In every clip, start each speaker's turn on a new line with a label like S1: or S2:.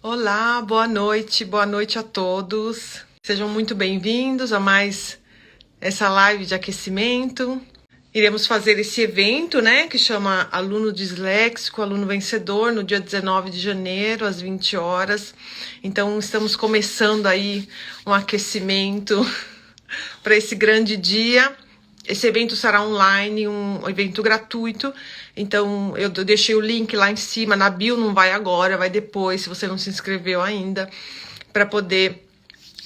S1: Olá, boa noite a todos. Sejam muito bem-vindos a mais essa live de aquecimento. Iremos fazer esse evento, né, que chama Aluno Disléxico, Aluno Vencedor, no dia 19 de janeiro, às 20 horas. Então, estamos começando aí um aquecimento para esse grande dia. Esse evento será online, um evento gratuito. Então, eu deixei o link lá em cima, na bio, não vai agora, vai depois, se você não se inscreveu ainda, para poder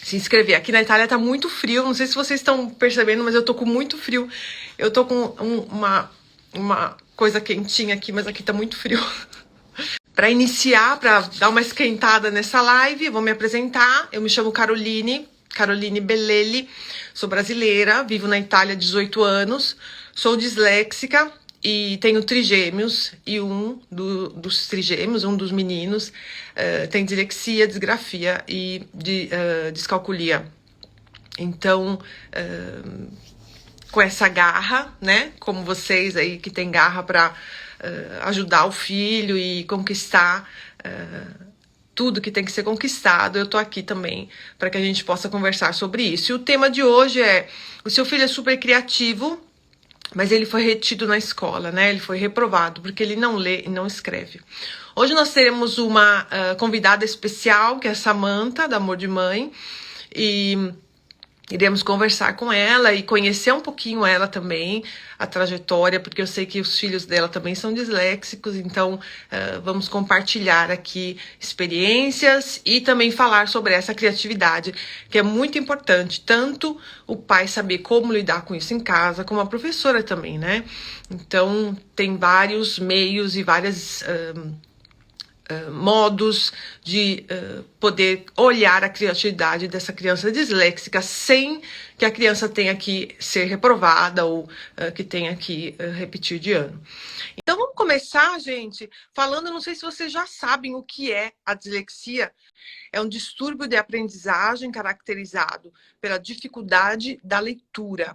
S1: se inscrever. Aqui na Itália tá muito frio, não sei se vocês estão percebendo, mas eu tô com muito frio. Eu tô com uma coisa quentinha aqui, mas aqui tá muito frio. Para iniciar, para dar uma esquentada nessa live, eu vou me apresentar. Eu me chamo Caroline Bellelli, sou brasileira, vivo na Itália há 18 anos, sou disléxica e tenho trigêmeos, e dos trigêmeos, um dos meninos, tem dislexia, disgrafia e descalculia. Então, com essa garra, né, como vocês aí que tem garra para ajudar o filho e conquistar tudo que tem que ser conquistado, eu tô aqui também para que a gente possa conversar sobre isso. E o tema de hoje é: o seu filho é super criativo, mas ele foi retido na escola, né? Ele foi reprovado porque ele não lê e não escreve. Hoje nós teremos uma convidada especial, que é a Samantha, da Amor de Mãe, e iremos conversar com ela e conhecer um pouquinho ela também, a trajetória, porque eu sei que os filhos dela também são disléxicos, então vamos compartilhar aqui experiências e também falar sobre essa criatividade, que é muito importante, tanto o pai saber como lidar com isso em casa, como a professora também, né? Então, tem vários meios e várias modos de poder olhar a criatividade dessa criança disléxica sem que a criança tenha que ser reprovada ou que tenha que repetir de ano. Então vamos começar, gente, falando, não sei se vocês já sabem o que é a dislexia. É um distúrbio de aprendizagem caracterizado pela dificuldade da leitura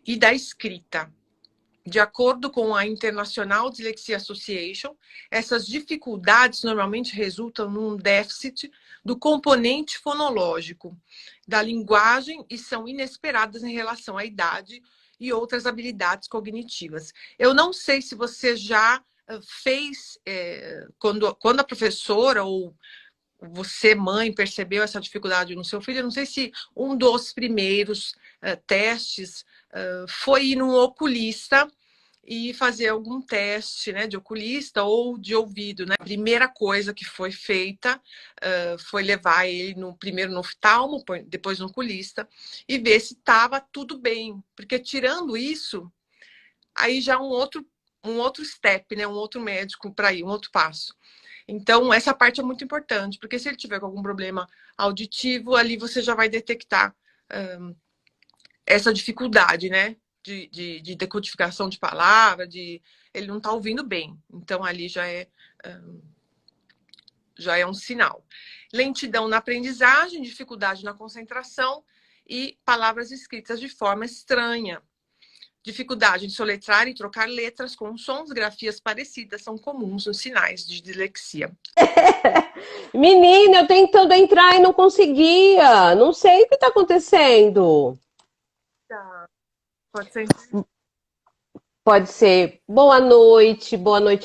S1: e da escrita. De acordo com a International Dyslexia Association, essas dificuldades normalmente resultam num déficit do componente fonológico da linguagem e são inesperadas em relação à idade e outras habilidades cognitivas. Eu não sei se você já fez, quando a professora ou você, mãe, percebeu essa dificuldade no seu filho, eu não sei se um dos primeiros testes foi ir num oculista e fazer algum teste, né, de oculista ou de ouvido, né? A primeira coisa que foi feita foi levar ele primeiro no oftalmo, depois no oculista, e ver se estava tudo bem. Porque tirando isso, aí já um outro step, né, um outro médico para ir, um outro passo. Então, essa parte é muito importante, porque se ele tiver algum problema auditivo, ali você já vai detectar essa dificuldade, né? De decodificação de palavra, ele não está ouvindo bem. Então, ali já é um sinal. Lentidão na aprendizagem, dificuldade na concentração e palavras escritas de forma estranha. Dificuldade em soletrar e trocar letras com sons, grafias parecidas são comuns nos sinais de dislexia.
S2: Menina, eu tentando entrar e não conseguia. Não sei o que está acontecendo.
S1: Tá. Pode ser.
S2: Pode ser. Boa noite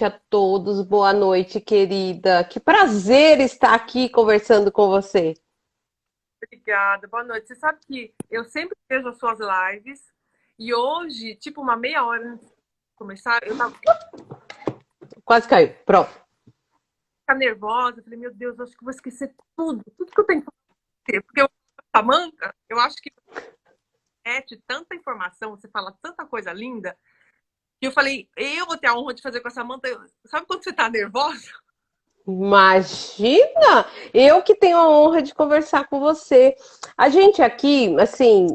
S2: a todos. Boa noite, querida. Que prazer estar aqui conversando com você.
S1: Obrigada, boa noite. Você sabe que eu sempre vejo as suas lives e hoje, tipo uma meia hora antes de começar, eu tava
S2: Quase caiu. Pronto.
S1: nervosa. Eu falei, meu Deus, eu acho que vou esquecer tudo que eu tenho que fazer. Porque a manca, eu acho que tanta informação, você fala tanta coisa linda, que eu falei, eu vou ter a honra de fazer com essa manta. Sabe quando você tá nervosa?
S2: Imagina! Eu que tenho a honra de conversar com você. A gente aqui, assim,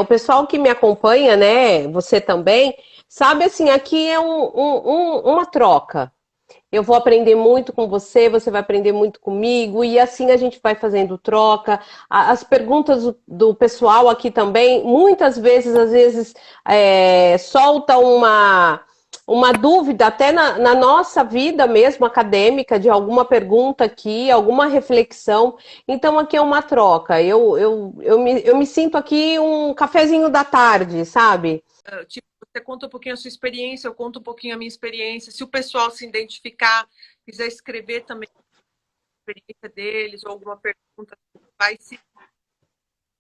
S2: o pessoal que me acompanha, né? Você também, sabe assim, aqui é uma troca. Eu vou aprender muito com você, você vai aprender muito comigo, e assim a gente vai fazendo troca. As perguntas do pessoal aqui também, muitas vezes, às vezes, solta uma dúvida, até na nossa vida mesmo acadêmica, de alguma pergunta aqui, alguma reflexão. Então, aqui é uma troca. Eu me sinto aqui um cafezinho da tarde, sabe?
S1: Tipo, você conta um pouquinho a sua experiência, eu conto um pouquinho a minha experiência. Se o pessoal se identificar, quiser escrever também a experiência deles ou alguma pergunta, vai se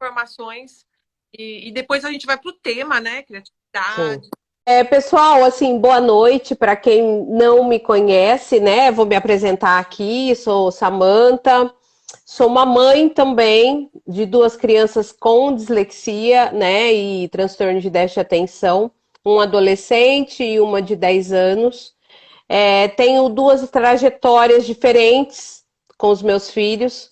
S1: informações e depois a gente vai para o tema, né?
S2: Sim.
S1: Criatividade.
S2: Pessoal, assim, boa noite para quem não me conhece, né? Vou me apresentar aqui, sou Samantha, sou uma mãe também de duas crianças com dislexia, né, e transtorno de déficit de atenção, um adolescente e uma de 10 anos. Tenho duas trajetórias diferentes com os meus filhos.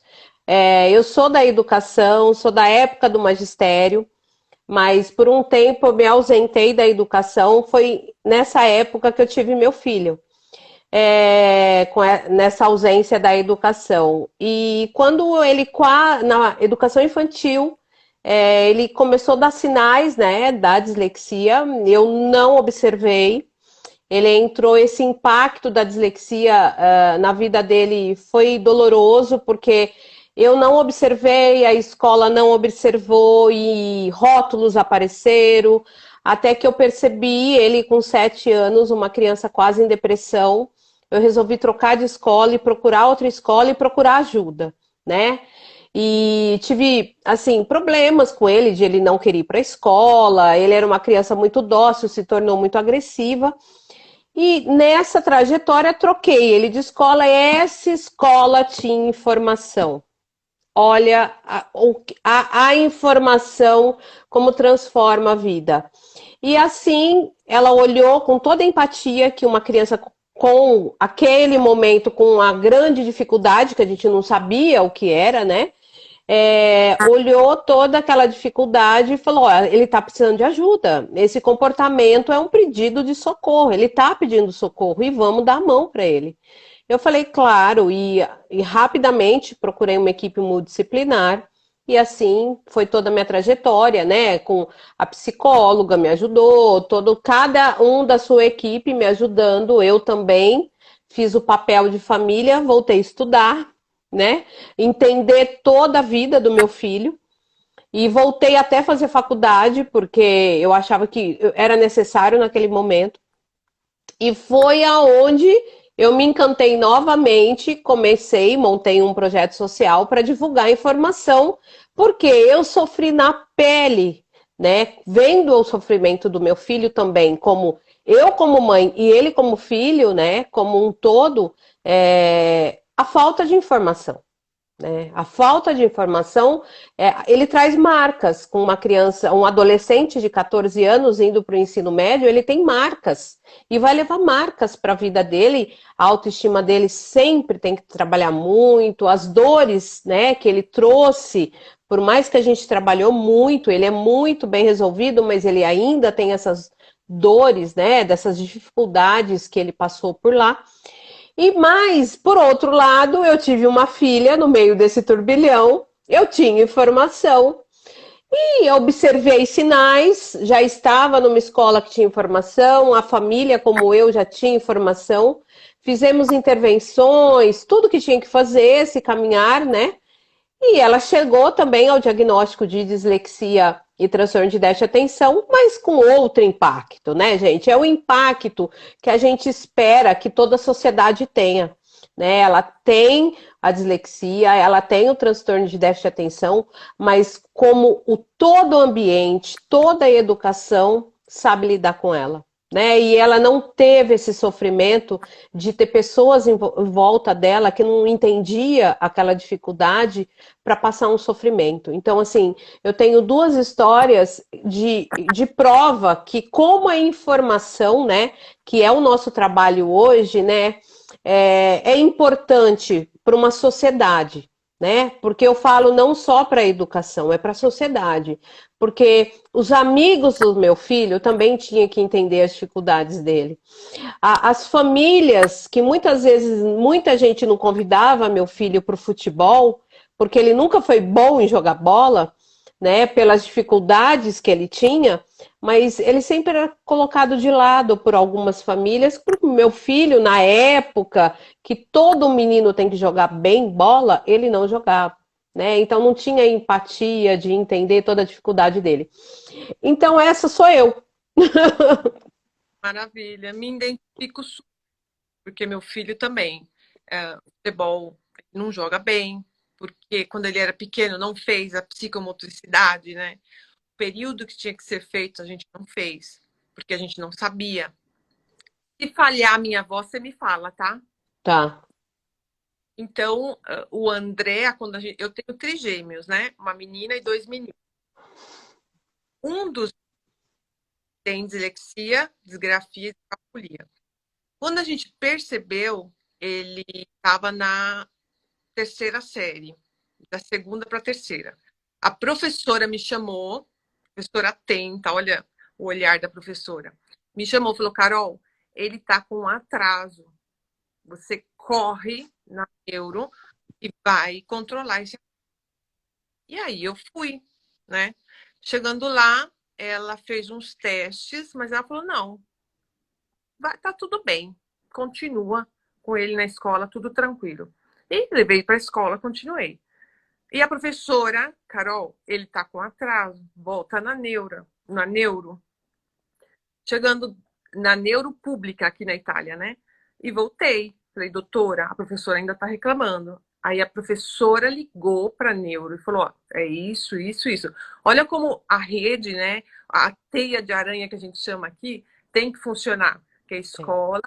S2: Eu sou da educação, sou da época do magistério, mas por um tempo eu me ausentei da educação. Foi nessa época que eu tive meu filho, nessa ausência da educação. E quando ele, na educação infantil, ele começou a dar sinais, né, da dislexia, eu não observei. Ele entrou, esse impacto da dislexia na vida dele foi doloroso, porque eu não observei, a escola não observou e rótulos apareceram, até que eu percebi ele com 7 anos, uma criança quase em depressão. Eu resolvi trocar de escola e procurar outra escola e procurar ajuda, né? E tive, assim, problemas com ele, de ele não querer ir para a escola, ele era uma criança muito dócil, se tornou muito agressiva. E nessa trajetória troquei ele de escola, essa escola tinha informação. Olha a informação como transforma a vida. E assim, ela olhou com toda a empatia que uma criança com aquele momento, com a grande dificuldade, que a gente não sabia o que era, né? Olhou toda aquela dificuldade e falou: olha, ele está precisando de ajuda. Esse comportamento é um pedido de socorro. Ele está pedindo socorro e vamos dar a mão para ele. Eu falei, claro, e rapidamente procurei uma equipe multidisciplinar. E assim foi toda a minha trajetória, né? Com a psicóloga me ajudou, cada um da sua equipe me ajudando. Eu também fiz o papel de família, voltei a estudar, né? Entender toda a vida do meu filho. E voltei até fazer faculdade, porque eu achava que era necessário naquele momento. E foi aonde eu me encantei novamente, montei um projeto social para divulgar informação, porque eu sofri na pele, né? Vendo o sofrimento do meu filho também, como eu como mãe e ele como filho, né? Como um todo, a falta de informação. A falta de informação, ele traz marcas. Com uma criança, um adolescente de 14 anos indo para o ensino médio, ele tem marcas e vai levar marcas para a vida dele. A autoestima dele sempre tem que trabalhar muito. As dores, né, que ele trouxe, por mais que a gente trabalhou muito, ele é muito bem resolvido, mas ele ainda tem essas dores, né, dessas dificuldades que ele passou por lá. E mais, por outro lado, eu tive uma filha no meio desse turbilhão, eu tinha informação e observei sinais, já estava numa escola que tinha informação, a família, como eu, já tinha informação, fizemos intervenções, tudo que tinha que fazer, esse caminhar, né? E ela chegou também ao diagnóstico de dislexia e transtorno de déficit de atenção, mas com outro impacto, né, gente? É o impacto que a gente espera que toda a sociedade tenha, né? Ela tem a dislexia, ela tem o transtorno de déficit de atenção, mas como todo o ambiente, toda a educação sabe lidar com ela. Né? E ela não teve esse sofrimento de ter pessoas em volta dela que não entendia aquela dificuldade para passar um sofrimento. Então, assim, eu tenho duas histórias de prova que como a informação, né, que é o nosso trabalho hoje, né, é importante para uma sociedade. Né? Porque eu falo não só para a educação, é para a sociedade. Porque os amigos do meu filho também tinham que entender as dificuldades dele. As famílias, que muitas vezes muita gente não convidava meu filho para o futebol, porque ele nunca foi bom em jogar bola, né, pelas dificuldades que ele tinha, mas ele sempre era colocado de lado por algumas famílias. Porque meu filho, na época que todo menino tem que jogar bem bola, ele não jogava, né? Então não tinha empatia de entender toda a dificuldade dele. Então essa sou eu.
S1: Maravilha. Me identifico super, porque meu filho também, futebol, não joga bem, porque quando ele era pequeno não fez a psicomotricidade, né? O período que tinha que ser feito a gente não fez, porque a gente não sabia. Se falhar a minha voz, você me fala, tá?
S2: Tá.
S1: Então, o André, eu tenho trigêmeos, né? Uma menina e dois meninos. Um dos tem dislexia, disgrafia e discalculia. Quando a gente percebeu, ele estava na terceira série, da segunda para a terceira. A professora me chamou, professora atenta, olha o olhar da professora. Me chamou, falou: Carol, ele está com atraso. Você corre na neuro e vai controlar esse. E aí eu fui, né? Chegando lá, ela fez uns testes, mas ela falou: não, tá tudo bem, continua com ele na escola, tudo tranquilo. E levei para a escola, continuei. E a professora, Carol, ele tá com atraso, volta na neuro. Chegando na neuro pública aqui na Itália, né? E voltei. Falei: doutora, a professora ainda tá reclamando. Aí a professora ligou para neuro e falou: ó, é isso, isso, isso. Olha como a rede, né? A teia de aranha que a gente chama aqui tem que funcionar. Que é a
S2: Sim,
S1: escola,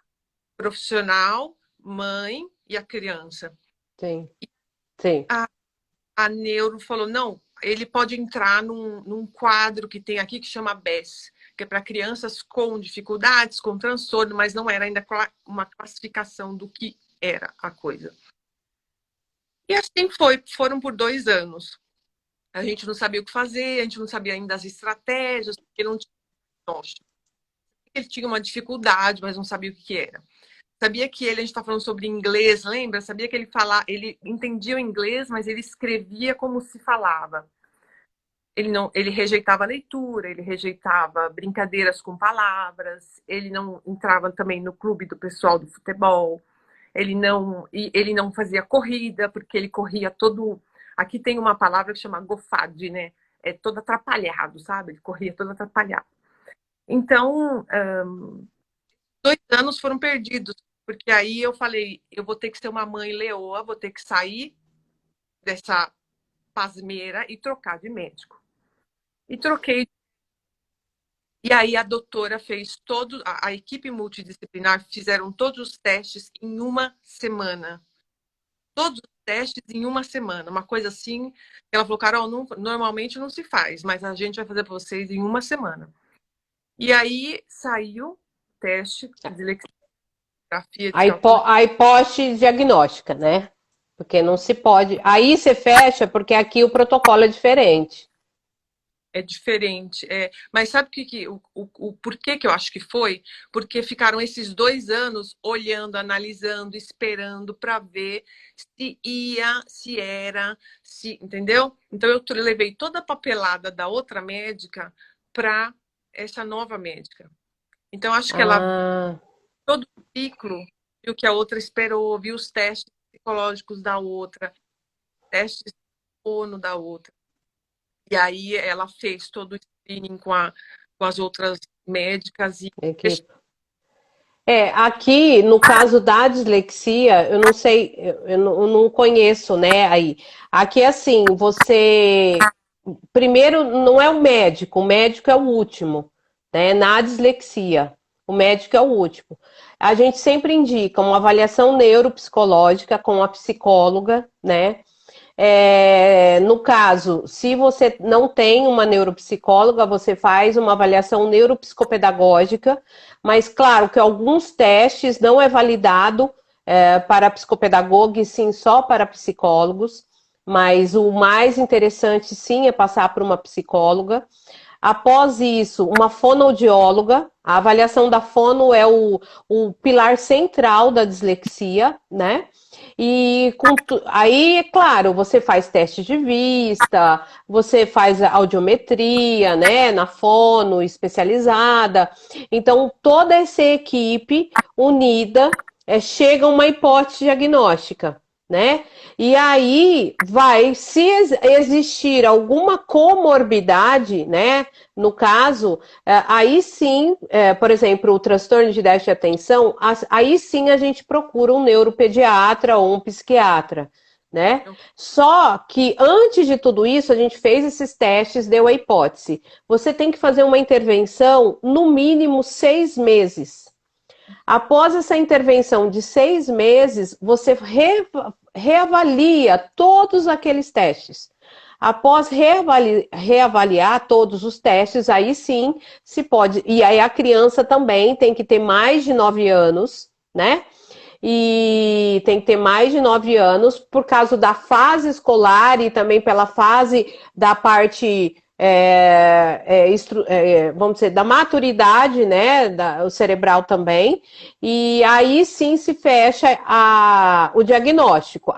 S1: profissional, mãe e a criança.
S2: sim, sim.
S1: A neuro falou: não, ele pode entrar num quadro que tem aqui que chama BES, que é para crianças com dificuldades, com transtorno, mas não era ainda uma classificação do que era a coisa. E assim foram por 2 anos. A gente não sabia o que fazer, a gente não sabia ainda as estratégias, porque não tinha diagnóstico. Ele tinha uma dificuldade, mas não sabia o que era. Sabia que ele, a gente está falando sobre inglês, lembra? Sabia que ele entendia o inglês, mas ele escrevia como se falava. Ele rejeitava a leitura, ele rejeitava brincadeiras com palavras, ele não entrava também no clube do pessoal do futebol, ele não fazia corrida, porque ele corria todo. Aqui tem uma palavra que chama gofade, né? É todo atrapalhado, sabe? Ele corria todo atrapalhado. Então, 2 anos foram perdidos, porque aí eu falei: eu vou ter que ser uma mãe leoa, vou ter que sair dessa pasmeira e trocar de médico. E troquei. E aí a doutora fez a equipe multidisciplinar fizeram todos os testes em uma semana. Todos os testes em uma semana. Uma coisa assim, ela falou: Carol, normalmente não se faz, mas a gente vai fazer para vocês em uma semana. E aí saiu o teste de dislexia, descalculia.
S2: A hiposte diagnóstica, né? Porque não se pode. Aí você fecha, porque aqui o protocolo é diferente.
S1: É diferente. Mas sabe o porquê que eu acho que foi? Porque ficaram esses 2 anos olhando, analisando, esperando para ver se ia, se era, se, entendeu? Então eu levei toda a papelada da outra médica para essa nova médica. Então acho que ela viu
S2: Ah,
S1: todo o ciclo, viu o que a outra esperou, viu os testes psicológicos da outra, testes de sono da outra. E aí ela fez todo o screening com as outras médicas e
S2: equipe. Aqui, no caso da dislexia, eu não sei, eu não conheço, né, aí. Aqui é assim, você... Primeiro, não é o médico é o último, né, na dislexia. O médico é o último. A gente sempre indica uma avaliação neuropsicológica com a psicóloga, né? No caso, se você não tem uma neuropsicóloga, você faz uma avaliação neuropsicopedagógica, mas claro que alguns testes não é validado para psicopedagogo e sim só para psicólogos, mas o mais interessante sim é passar por uma psicóloga. Após isso, uma fonoaudióloga. A avaliação da fono é o pilar central da dislexia, né? E aí, é claro, você faz teste de vista, você faz audiometria, né, na fono especializada. Então, toda essa equipe unida chega a uma hipótese diagnóstica, né? E aí vai, se existir alguma comorbidade, né? No caso, aí sim, por exemplo, o transtorno de déficit de atenção, aí sim a gente procura um neuropediatra ou um psiquiatra, né? Só que antes de tudo isso, a gente fez esses testes, deu a hipótese. Você tem que fazer uma intervenção no mínimo 6 meses. Após essa intervenção de 6 meses, você reavalia todos aqueles testes. Após reavaliar todos os testes, aí sim se pode. E aí a criança também tem que ter mais de 9 anos, né? E tem que ter mais de 9 anos por causa da fase escolar e também pela fase da parte vamos dizer, da maturidade, né, o cerebral também, e aí sim se fecha o diagnóstico,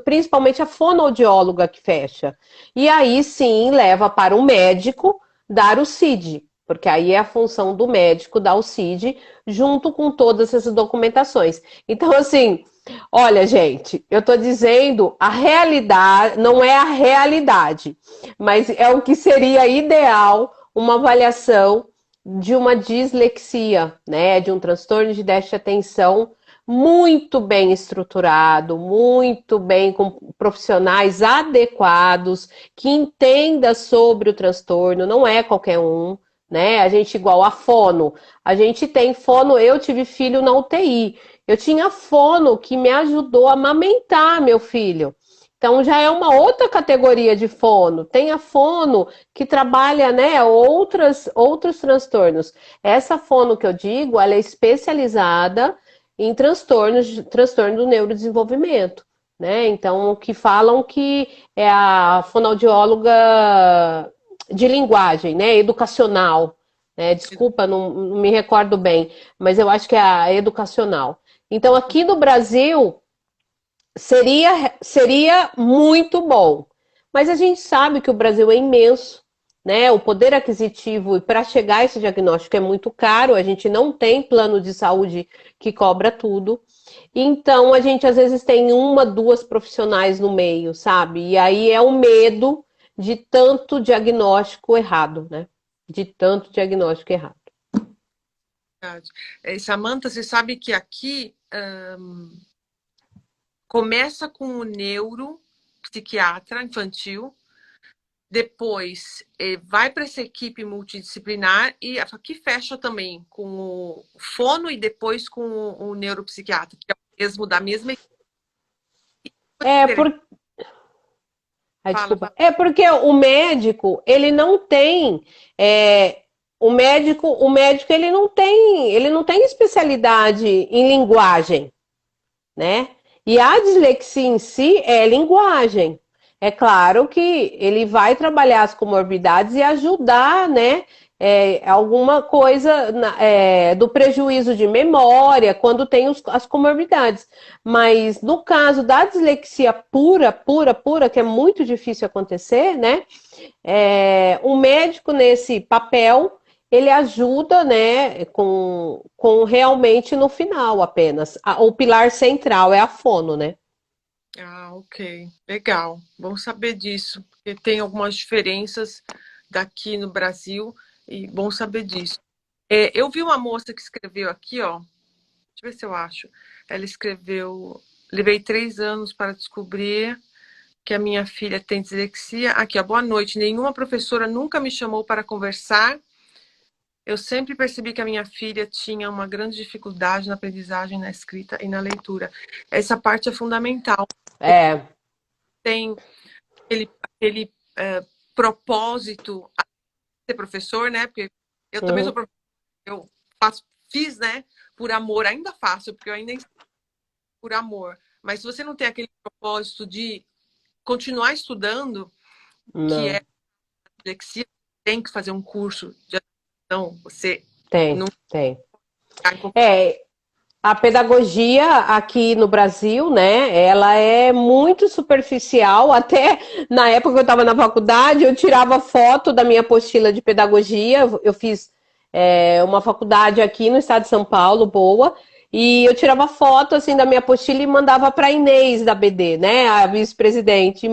S2: principalmente a fonoaudióloga que fecha, e aí sim leva para o médico dar o CID, porque aí é a função do médico dar o CID junto com todas essas documentações. Então, assim, olha, gente, eu tô dizendo a realidade, não é a realidade, mas é o que seria ideal uma avaliação de uma dislexia, né, de um transtorno de déficit de atenção muito bem estruturado, muito bem com profissionais adequados, que entenda sobre o transtorno, não é qualquer um, né? A gente igual a fono, a gente tem fono, eu tive filho na UTI. Eu tinha fono que me ajudou a amamentar meu filho. Então já é uma outra categoria de fono. Tem a fono que trabalha, né, outros transtornos. Essa fono que eu digo, ela é especializada em transtorno do neurodesenvolvimento, né? Então, que falam que é a fonoaudióloga de linguagem, né, educacional, né? Desculpa, não me recordo bem, mas eu acho que é a educacional. Então, aqui no Brasil, seria muito bom. Mas a gente sabe que o Brasil é imenso, né? O poder aquisitivo para chegar a esse diagnóstico é muito caro, a gente não tem plano de saúde que cobra tudo. Então, a gente às vezes tem uma, duas profissionais no meio, sabe? E aí é o medo de tanto diagnóstico errado, né? De tanto diagnóstico errado.
S1: Verdade. Samantha, você sabe que aqui começa com o neuropsiquiatra infantil, depois vai para essa equipe multidisciplinar e aqui fecha também com o fono e depois com o neuropsiquiatra, que é o mesmo da mesma equipe.
S2: É, desculpa. É porque o médico, ele não tem. O médico ele não tem especialidade em linguagem, né? E a dislexia em si é linguagem. É claro que ele vai trabalhar as comorbidades e ajudar, né? Alguma coisa do prejuízo de memória quando tem as comorbidades. Mas no caso da dislexia pura, pura, pura, que é muito difícil acontecer, né? O médico nesse papel ele ajuda, né, com realmente no final apenas. O pilar central é a fono, né?
S1: Ah, ok. Legal. Bom saber disso, porque tem algumas diferenças daqui no Brasil e bom saber disso. Eu vi uma moça que escreveu aqui, ó. Deixa eu ver se eu acho. Ela escreveu: levei 3 anos para descobrir que a minha filha tem dislexia. Aqui, ó. Boa noite. Nenhuma professora nunca me chamou para conversar. Eu sempre percebi que a minha filha tinha uma grande dificuldade na aprendizagem, na escrita e na leitura. Essa parte é fundamental.
S2: É.
S1: Tem aquele propósito a ser professor, né? Porque eu também sou professor, eu fiz, né? Por amor, ainda faço, porque eu ainda ensino por amor. Mas se você não tem aquele propósito de continuar estudando, que é
S2: Não.
S1: a dislexia, tem que fazer um curso de adaptação, você
S2: Tem,
S1: não
S2: tem.
S1: ficar em qualquer...
S2: É, a pedagogia aqui no Brasil, né, ela é muito superficial. Até na época que eu estava na faculdade, eu tirava foto da minha apostila de pedagogia. Eu fiz uma faculdade aqui no estado de São Paulo, boa, e eu tirava foto assim da minha apostila e mandava para a Inês da BD, né, a vice-presidente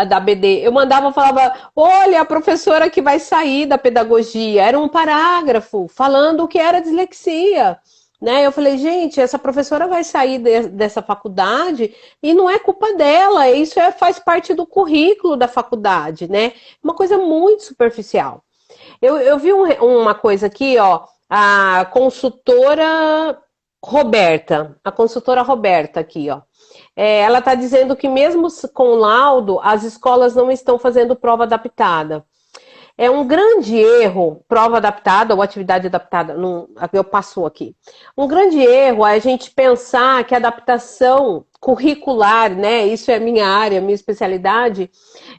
S2: da BD. Eu mandava, falava, olha, a professora que vai sair da pedagogia. Era um parágrafo falando o que era dislexia. Né? Eu falei, gente, essa professora vai sair dessa faculdade e não é culpa dela, isso faz parte do currículo da faculdade, né? Uma coisa muito superficial. Eu vi uma coisa aqui, ó, a consultora Roberta aqui, ó. Ela está dizendo que mesmo com laudo, as escolas não estão fazendo prova adaptada. É um grande erro, prova adaptada ou atividade adaptada, eu passo aqui. Um grande erro é a gente pensar que a adaptação curricular, né? Isso é minha área, minha especialidade.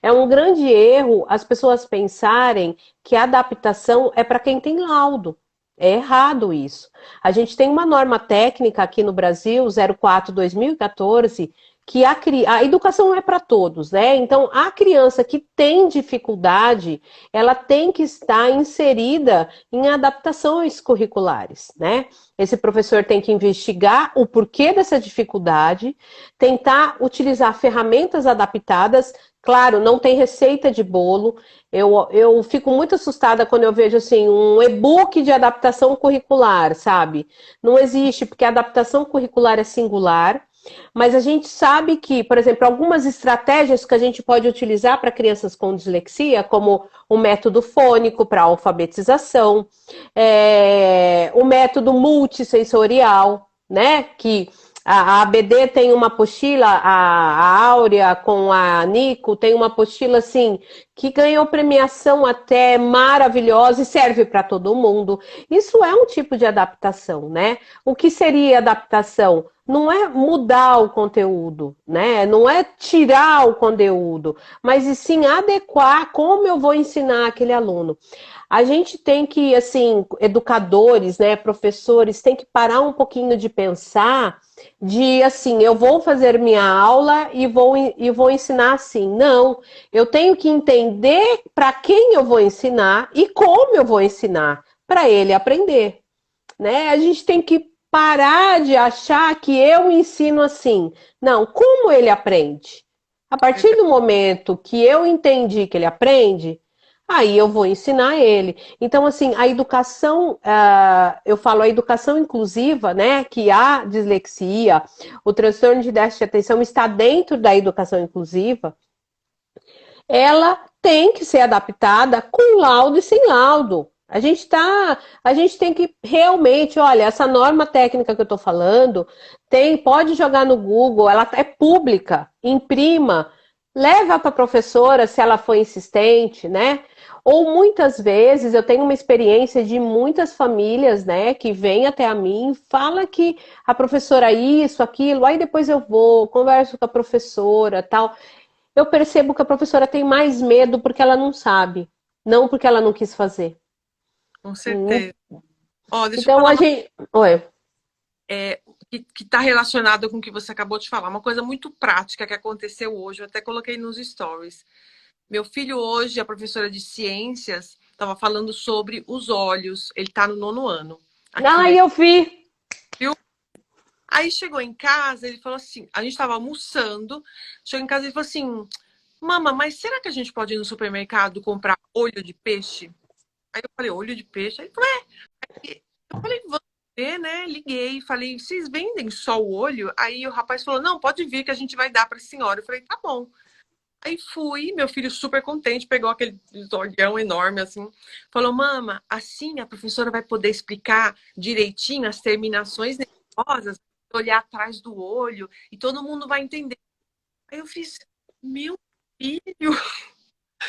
S2: É um grande erro as pessoas pensarem que a adaptação é para quem tem laudo. É errado isso. A gente tem uma norma técnica aqui no Brasil, 04/2014, que a educação é para todos, né? Então, a criança que tem dificuldade, ela tem que estar inserida em adaptações curriculares, né? Esse professor tem que investigar o porquê dessa dificuldade, tentar utilizar ferramentas adaptadas. Claro, não tem receita de bolo. Eu fico muito assustada quando eu vejo assim um e-book de adaptação curricular, sabe? Não existe, porque a adaptação curricular é singular. Mas a gente sabe que, por exemplo, algumas estratégias que a gente pode utilizar para crianças com dislexia, como o método fônico para alfabetização, o método multissensorial, né? Que a ABD tem uma apostila, a Áurea com a Nico tem uma apostila assim que ganhou premiação até maravilhosa e serve para todo mundo. Isso é um tipo de adaptação, né? O que seria adaptação? Não é mudar o conteúdo, né? Não é tirar o conteúdo, mas e sim adequar como eu vou ensinar aquele aluno. A gente tem que, assim, educadores, né, professores, tem que parar um pouquinho de pensar de, assim, eu vou fazer minha aula e vou ensinar assim. Não, eu tenho que entender para quem eu vou ensinar e como eu vou ensinar para ele aprender, né? A gente tem que parar de achar que eu ensino assim. Não, como ele aprende? A partir do momento que eu entendi que ele aprende, aí eu vou ensinar ele. Então, assim, a educação, eu falo a educação inclusiva, né? Que a dislexia, o transtorno de déficit de atenção está dentro da educação inclusiva. Ela tem que ser adaptada com laudo e sem laudo. A gente tem que realmente, olha, essa norma técnica que eu estou falando, pode jogar no Google, ela é pública, imprima, leva para a professora se ela for insistente, né? Ou muitas vezes eu tenho uma experiência de muitas famílias, né, que vêm até a mim, fala que a professora isso, aquilo, aí depois eu vou, converso com a professora, tal. Eu percebo que a professora tem mais medo porque ela não sabe, não porque ela não quis fazer.
S1: Com certeza. Ó, deixa eu
S2: Então
S1: falar
S2: a gente. Oi.
S1: que está relacionado com o que você acabou de falar. Uma coisa muito prática que aconteceu hoje, eu até coloquei nos stories. Meu filho hoje, a professora de ciências, estava falando sobre os olhos. Ele está no 9º ano. Aqui,
S2: Ai, eu vi.
S1: viu? Aí chegou em casa, ele falou assim, a gente estava almoçando, chegou em casa e falou assim, mama, mas será que a gente pode ir no supermercado comprar olho de peixe? Aí eu falei, olho de peixe? Aí ele falou, é. Eu falei, vamos ver, né? Liguei, falei, vocês vendem só o olho? Aí o rapaz falou, não, pode vir que a gente vai dar para a senhora. Eu falei, tá bom. Aí fui, meu filho super contente, pegou aquele olhão enorme assim, falou, mama, assim a professora vai poder explicar direitinho as terminações nervosas, olhar atrás do olho e todo mundo vai entender. Aí eu fiz, meu filho,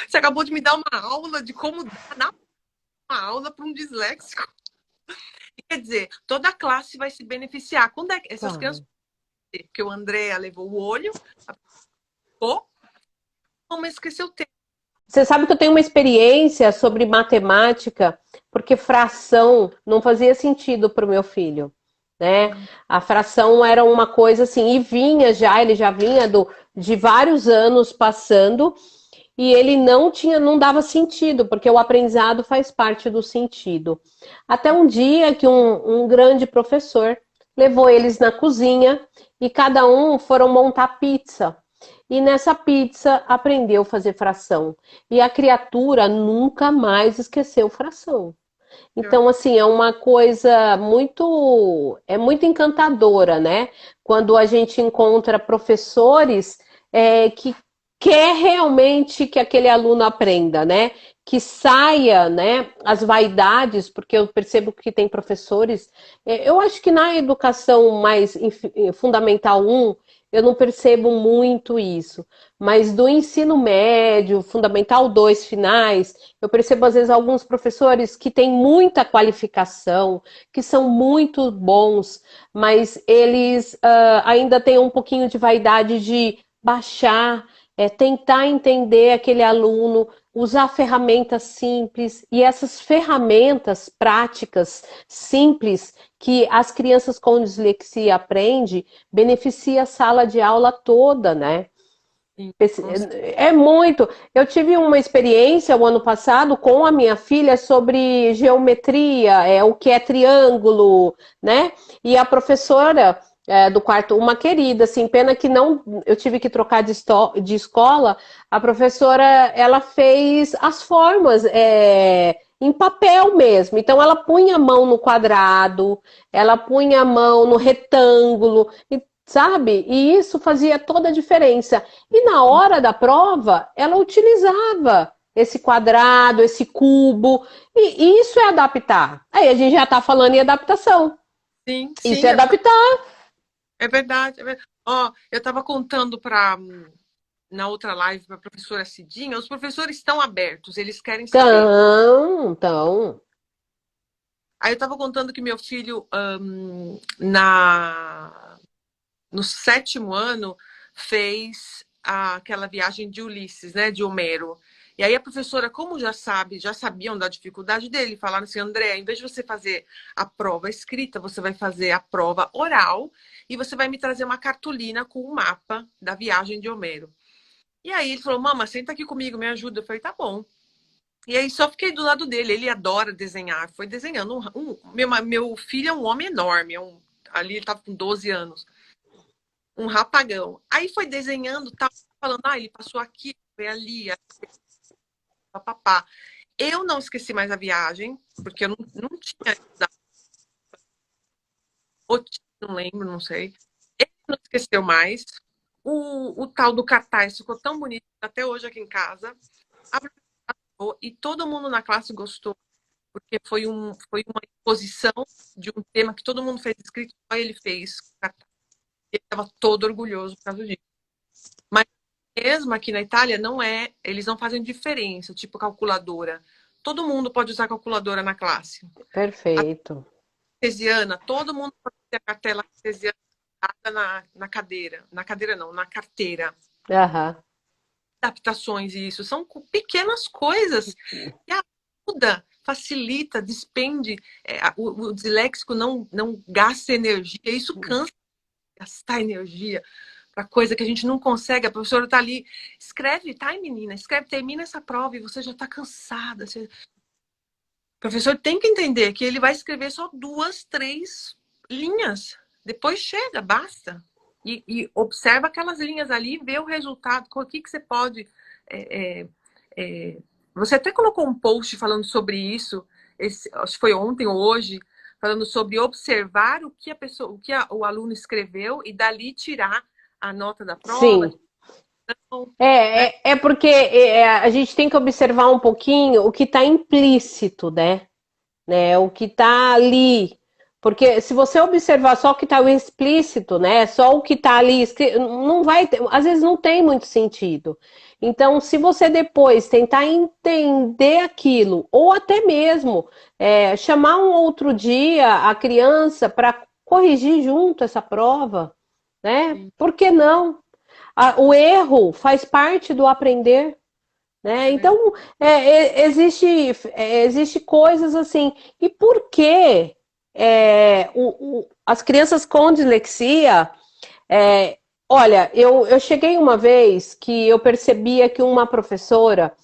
S1: você acabou de me dar uma aula de como dar uma aula para um disléxico. Quer dizer, toda a classe vai se beneficiar. Quando é que essas crianças, porque o André levou o olho, vamos esquecer o tempo.
S2: Você sabe que eu tenho uma experiência sobre matemática, porque fração não fazia sentido para o meu filho, né? A fração era uma coisa assim, e vinha já, ele já vinha de vários anos passando, e ele não dava sentido, porque o aprendizado faz parte do sentido. Até um dia que um grande professor levou eles na cozinha e cada um foram montar pizza. E nessa pizza aprendeu a fazer fração. E a criatura nunca mais esqueceu fração. Então, assim, é uma coisa muito encantadora, né? Quando a gente encontra professores que quer realmente que aquele aluno aprenda, né? Que saia, né, as vaidades, porque eu percebo que tem professores, eu acho que na educação mais fundamental um eu não percebo muito isso, mas do ensino médio, fundamental 2 finais, eu percebo às vezes alguns professores que têm muita qualificação, que são muito bons, mas eles ainda têm um pouquinho de vaidade de baixar, tentar entender aquele aluno, usar ferramentas simples e essas ferramentas práticas simples que as crianças com dislexia aprendem, beneficia a sala de aula toda, né?
S1: Sim.
S2: É muito. Eu tive uma experiência o ano passado com a minha filha sobre geometria, o que é triângulo, né? E a professora do quarto, uma querida, assim, pena que não, eu tive que trocar de escola. A professora, ela fez as formas em papel mesmo. Então, ela punha a mão no quadrado, ela punha a mão no retângulo, sabe? E isso fazia toda a diferença. E na hora da prova, ela utilizava esse quadrado, esse cubo, e isso é adaptar. Aí a gente já está falando em adaptação.
S1: Sim,
S2: Isso é
S1: sim,
S2: adaptar.
S1: é verdade. É verdade. Ó, eu estava contando na outra live para a professora Cidinha, os professores estão abertos, eles querem saber.
S2: Então.
S1: Aí eu estava contando que meu filho, no sétimo ano, fez aquela viagem de Ulisses, né, de Homero. E aí a professora, como já sabiam da dificuldade dele, falaram assim, André, em vez de você fazer a prova escrita, você vai fazer a prova oral e você vai me trazer uma cartolina com o mapa da viagem de Homero. E aí ele falou, mama, senta aqui comigo, me ajuda. Eu falei, tá bom. E aí só fiquei do lado dele, ele adora desenhar. Foi desenhando. Meu filho é um homem enorme, ali ele estava com 12 anos. Um rapagão. Aí foi desenhando, tava falando, ele passou aqui, foi ali, papapá. Eu não esqueci mais a viagem, porque eu não tinha, não lembro, não sei. Ele não esqueceu mais. O tal do cartaz ficou tão bonito até hoje aqui em casa. E todo mundo na classe gostou, porque foi uma exposição de um tema que todo mundo fez escrito, só ele fez. Ele estava todo orgulhoso por causa disso. Mas mesmo aqui na Itália, eles não fazem diferença, tipo calculadora. Todo mundo pode usar calculadora na classe.
S2: Perfeito.
S1: Cartesiana, todo mundo pode ter a cartela cartesiana na cadeira. Na cadeira não, na carteira.
S2: Aham.
S1: Adaptações e isso são pequenas coisas que ajuda, facilita, despende. O disléxico não gasta energia, isso cansa gastar energia para coisa que a gente não consegue. A professora está ali, escreve, tá, menina? Escreve, termina essa prova e você já está cansada. O professor tem que entender que ele vai escrever só 2, 3 linhas. Depois chega, basta. E observa aquelas linhas ali, vê o resultado, o que você pode. Você até colocou um post falando sobre isso, acho que foi ontem ou hoje, falando sobre observar o que o aluno escreveu e dali tirar a nota da prova.
S2: Sim.
S1: Então, né?
S2: É porque a gente tem que observar um pouquinho o que está implícito, né? O que está ali. Porque se você observar só o que está explícito, né? Só o que está ali, não vai ter, às vezes não tem muito sentido. Então, se você depois tentar entender aquilo, ou até mesmo chamar um outro dia a criança para corrigir junto essa prova, né? Por que não? O erro faz parte do aprender. né? Então, existe coisas assim. E por que as crianças com dislexia... olha, eu cheguei uma vez que eu percebia que uma professora,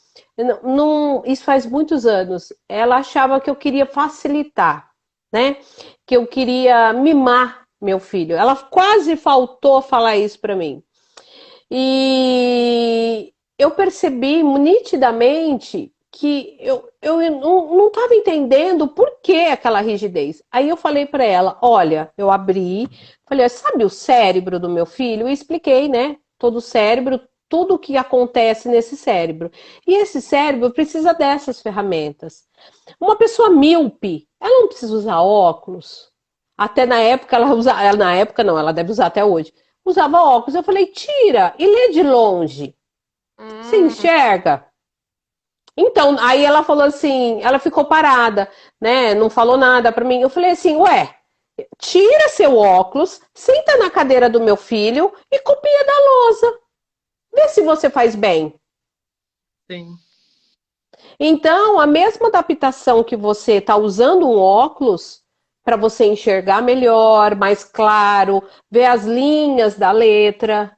S2: isso faz muitos anos, ela achava que eu queria facilitar, né? Que eu queria mimar meu filho. Ela quase faltou falar isso para mim. E eu percebi nitidamente que eu não estava entendendo por que aquela rigidez. Aí eu falei para ela, olha, eu abri, falei, sabe o cérebro do meu filho? E expliquei, né? Todo o cérebro, tudo o que acontece nesse cérebro. E esse cérebro precisa dessas ferramentas. Uma pessoa míope, ela não precisa usar óculos. Até na época ela usava, na época não, ela deve usar até hoje. Usava óculos. Eu falei, tira e lê de longe. Se
S1: Hum,
S2: enxerga. Então, aí ela falou assim, ela ficou parada, né? Não falou nada pra mim. Eu falei assim, ué, tira seu óculos, senta na cadeira do meu filho e copia da lousa. Vê se você faz bem.
S1: sim.
S2: Então, a mesma adaptação que você está usando um óculos para você enxergar melhor, mais claro, ver as linhas da letra.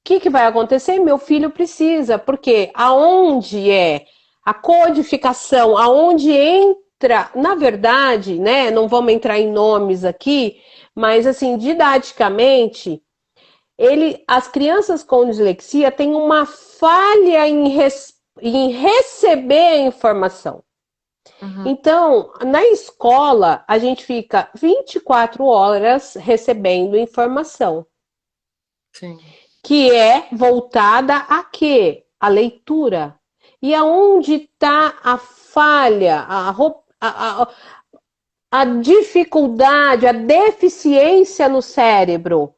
S2: O que vai acontecer? Meu filho precisa, porque aonde é a codificação, aonde entra, na verdade, né? Não vamos entrar em nomes aqui, mas assim, didaticamente, as crianças com dislexia têm uma falha em receber a informação.
S1: Uhum,
S2: Então, na escola, a gente fica 24 horas recebendo informação,
S1: sim.
S2: que é voltada a quê? A leitura. E aonde está a falha, a dificuldade, a deficiência no cérebro?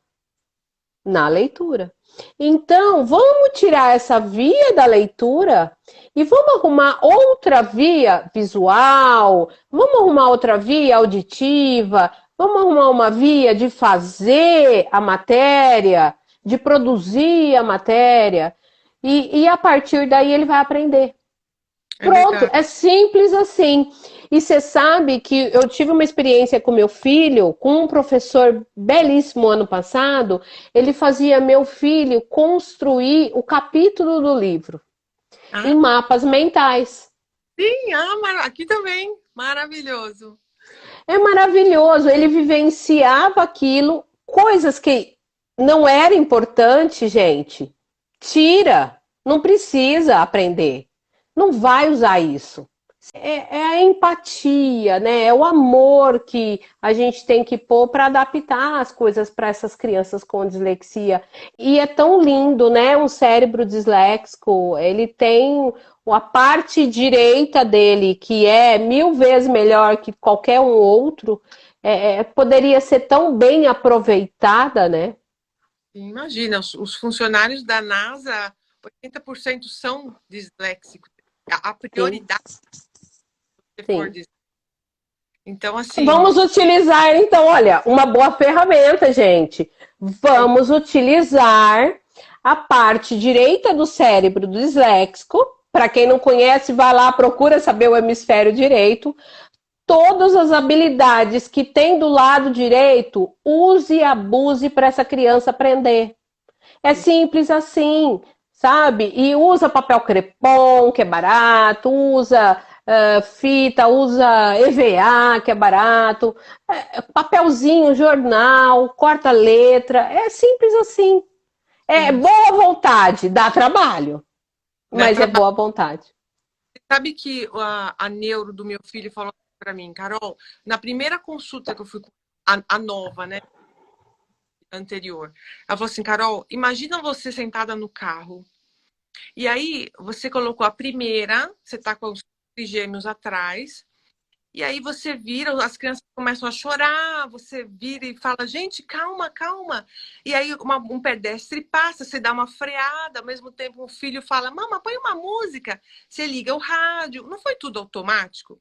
S2: Na leitura. Então, vamos tirar essa via da leitura e vamos arrumar outra via visual, vamos arrumar outra via auditiva, vamos arrumar uma via de fazer a matéria, de produzir a matéria, e a partir daí ele vai aprender.
S1: É
S2: Pronto,
S1: verdade.
S2: é simples assim. E você sabe que eu tive uma experiência com meu filho, com um professor belíssimo ano passado. Ele fazia meu filho construir o capítulo do livro em
S1: Ah,
S2: mapas mentais.
S1: sim, aqui também. Maravilhoso.
S2: É maravilhoso. Ele vivenciava aquilo, coisas que não era importante, gente. Tira, não precisa aprender. Não vai usar isso. É a empatia, né? É o amor que a gente tem que pôr para adaptar as coisas para essas crianças com dislexia. E é tão lindo, né? Um cérebro disléxico, ele tem a parte direita dele, que é 1000 vezes melhor que qualquer um outro, poderia ser tão bem aproveitada, né?
S1: Imagina, os funcionários da NASA, 80% são disléxicos. A
S2: Sim,
S1: prioridade se for
S2: sim.
S1: disso. Então, assim,
S2: Vamos utilizar, então, olha, uma boa ferramenta, gente.
S1: sim,
S2: Vamos utilizar a parte direita do cérebro do disléxico. Para quem não conhece, vai lá, procura saber o hemisfério direito. Todas as habilidades que tem do lado direito, use e abuse para essa criança aprender. É simples assim, sabe? E usa papel crepom, que é barato, usa fita, usa EVA, que é barato, papelzinho, jornal, corta letra, é simples assim. É
S1: sim.
S2: boa vontade, dá trabalho,
S1: Dá
S2: mas é
S1: trabalho.
S2: boa vontade.
S1: Sabe que a neuro do meu filho falou para mim, Carol, na primeira consulta que eu fui com a nova, né, anterior, ela falou assim, Carol, imagina você sentada no carro, e aí você colocou a primeira, você tá com os gêmeos atrás, e aí você vira, as crianças começam a chorar, você vira e fala, gente, calma, calma. E aí um pedestre passa, você dá uma freada, ao mesmo tempo um filho fala, mama, põe uma música. Você liga o rádio. Não foi tudo automático?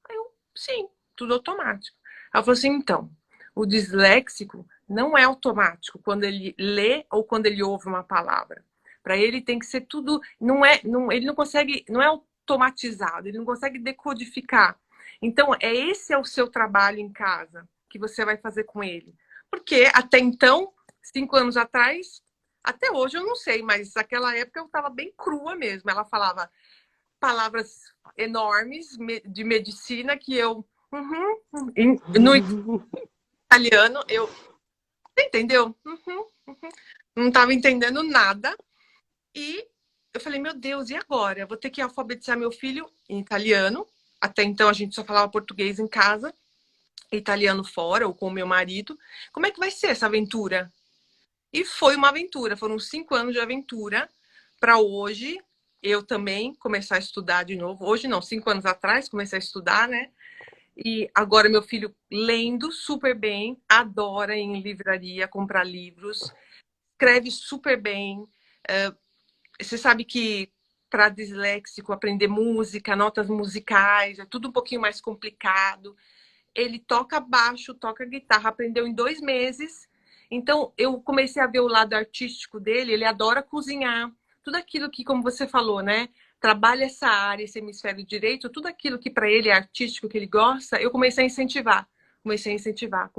S1: Aí eu, sim, tudo automático. Ela falou assim, então, o disléxico não é automático quando ele lê ou quando ele ouve uma palavra. Para ele tem que ser tudo, não é, não, ele não consegue, não é automatizado, ele não consegue decodificar. Então, esse é o seu trabalho em casa que você vai fazer com ele. Porque até então, 5 anos atrás, até hoje eu não sei, mas naquela época eu estava bem crua mesmo. Ela falava palavras enormes de medicina que eu. No italiano, eu. Você entendeu? Não estava entendendo nada. E eu falei, meu Deus, e agora? Eu vou ter que alfabetizar meu filho em italiano. Até então a gente só falava português em casa, italiano fora, ou com o meu marido. Como é que vai ser essa aventura? E foi uma aventura, foram 5 anos de aventura para hoje eu também começar a estudar de novo. Hoje não, 5 anos atrás comecei a estudar, né? E agora meu filho lendo super bem, adora ir em livraria comprar livros, escreve super bem. Você sabe que para disléxico aprender música, notas musicais, é tudo um pouquinho mais complicado. Ele toca baixo, toca guitarra, aprendeu em 2 meses. Então, eu comecei a ver o lado artístico dele, ele adora cozinhar. Tudo aquilo que, como você falou, né? Trabalha essa área, esse hemisfério direito, tudo aquilo que para ele é artístico, que ele gosta, eu comecei a incentivar. Comecei a incentivar.